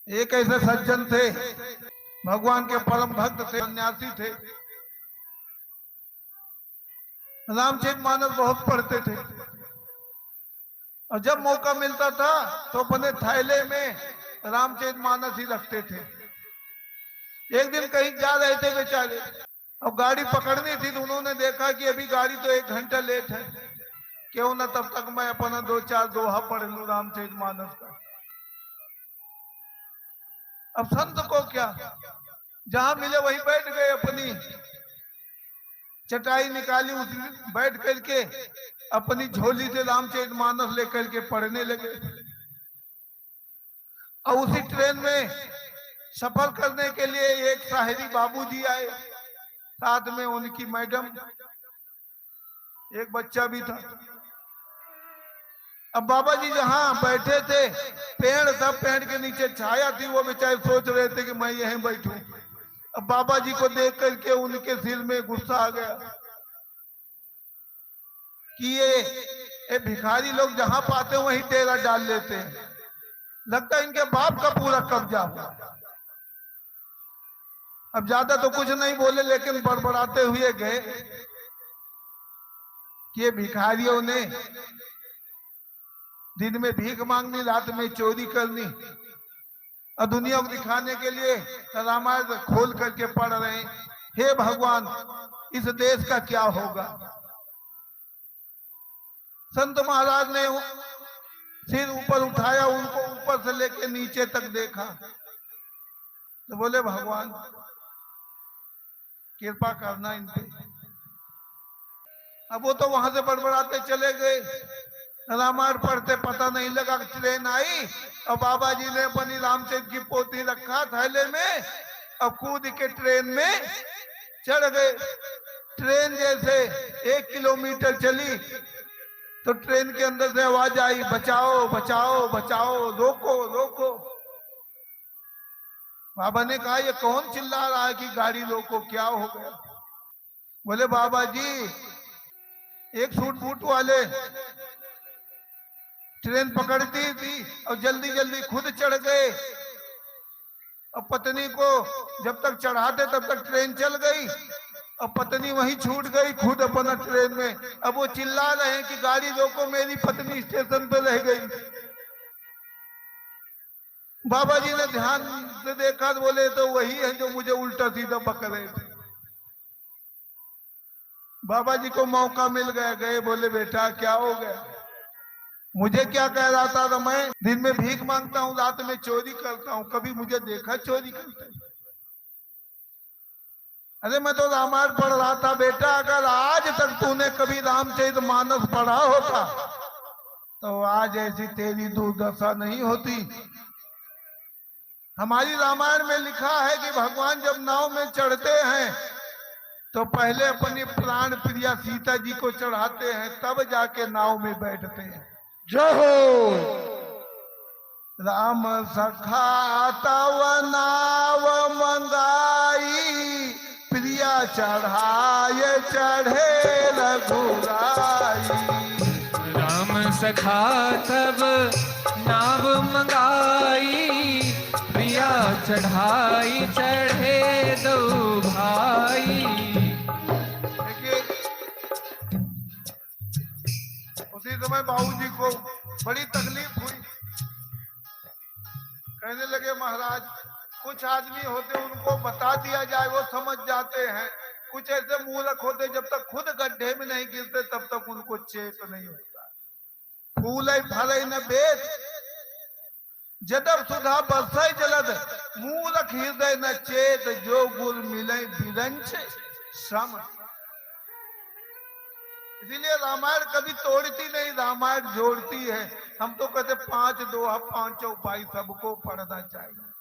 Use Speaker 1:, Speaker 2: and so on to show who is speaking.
Speaker 1: एक ऐसे सज्जन थे, भगवान के परम भक्त थे, सन्यासी थे। रामचरितमानस बहुत पढ़ते थे और जब मौका मिलता था तो अपने थैले में रामचरितमानस ही रखते थे। एक दिन कहीं जा रहे थे बेचारे और गाड़ी पकड़नी थी तो उन्होंने देखा कि अभी गाड़ी तो 1 घंटा लेट है, क्यों ना तब तक मैं अपना 2-4 दोहा पढ़ लूं रामचरितमानस का। अब संत को क्या, जहां मिले वहीं बैठ गए, अपनी चटाई निकाली, उसी बैठ करके अपनी झोली से रामचरितमानस लेकर के पढ़ने लगे। और उसी ट्रेन में सफर करने के लिए एक साहिरी बाबूजी आए, साथ में उनकी मैडम, एक बच्चा भी था। अब बाबा जी जहां बैठे थे पेड़ था, पेड़ के नीचे छाया थी, वो बेचारे सोच रहे थे कि मैं यहीं बैठूं। अब बाबा जी को देख करके उनके सिर में गुस्सा आ गया कि ये भिखारी लोग जहां पाते हैं वहीं डेरा डाल लेते हैं, लगता है इनके बाप का पूरा कब्जा हुआ। अब ज्यादा तो कुछ नहीं बोले, लेकिन बड़बड़ाते हुए गए कि ये भिखारियों ने दिन में भीख मांगनी, रात में चोरी करनी और दुनिया को दिखाने के लिए रामायण खोल करके पढ़ रहे हैं। हे भगवान, इस देश का क्या होगा। संत महाराज ने सिर ऊपर उठाया, उनको ऊपर से लेके नीचे तक देखा तो बोले भगवान कृपा करना इन पे। अब वो तो वहां से बड़बड़ाते चले गए, रामायण पढ़ते पता नहीं लगा ट्रेन आई और बाबा जी ने अपनी रामचरित की पोथी रखा थैले में और कूद के ट्रेन में चढ़ गए। ट्रेन जैसे 1 किलोमीटर चली तो ट्रेन के अंदर से आवाज आई, बचाओ बचाओ बचाओ, रोको रोको। बाबा ने कहा ये कौन चिल्ला रहा है कि गाड़ी रोको, क्या हो गया। बोले बाबा जी एक सूट बूट वाले ट्रेन पकड़ती थी और जल्दी जल्दी खुद चढ़ गए और पत्नी को जब तक चढ़ाते तब तक ट्रेन चल गई और पत्नी वहीं छूट गई, खुद अपना ट्रेन में। अब वो चिल्ला रहे हैं कि गाड़ी रोको, मेरी पत्नी स्टेशन पे रह गई। बाबा जी ने ध्यान से देखा तो बोले तो वही है जो मुझे उल्टा सीधा पकड़े थे। बाबा जी को मौका मिल गया, गए, बोले बेटा क्या हो गया। मुझे क्या कह रहा था, मैं दिन में भीख मांगता हूँ, रात में चोरी करता हूँ, कभी मुझे देखा चोरी करते। अरे मैं तो रामायण पढ़ रहा था बेटा, अगर आज तक तूने कभी रामचरितमानस पढ़ा होता तो आज ऐसी तेरी दुर्दशा नहीं होती। हमारी रामायण में लिखा है कि भगवान जब नाव में चढ़ते हैं तो पहले अपनी प्राण प्रिया सीता जी को चढ़ाते हैं, तब जाके नाव में बैठते हैं।
Speaker 2: जय हो।
Speaker 1: राम सखा तव नाव मंगाई, प्रिया चढ़ाए चढ़े रघुराई।
Speaker 2: राम सखा तब नाव मंगाई, प्रिया चढ़ाई चढ़े दो भाई।
Speaker 1: उसी समय बाबूजी को बड़ी तकलीफ हुई, कहने लगे महाराज कुछ आदमी होते उनको बता दिया जाए वो समझ जाते हैं, कुछ ऐसे मूर्ख होते जब तक खुद गड्ढे में नहीं गिरते तब तक उनको चेत नहीं होता। फूल फल न बेद जदब सुधा बरसै जलद, मूर्ख हृदय न चेत, जो गुर मिले विरंच सम। इसीलिए रामायण कभी तोड़ती नहीं, रामायण जोड़ती है। हम तो कहते 5 दोहा 5 चौपाई सबको पढ़ना चाहिए।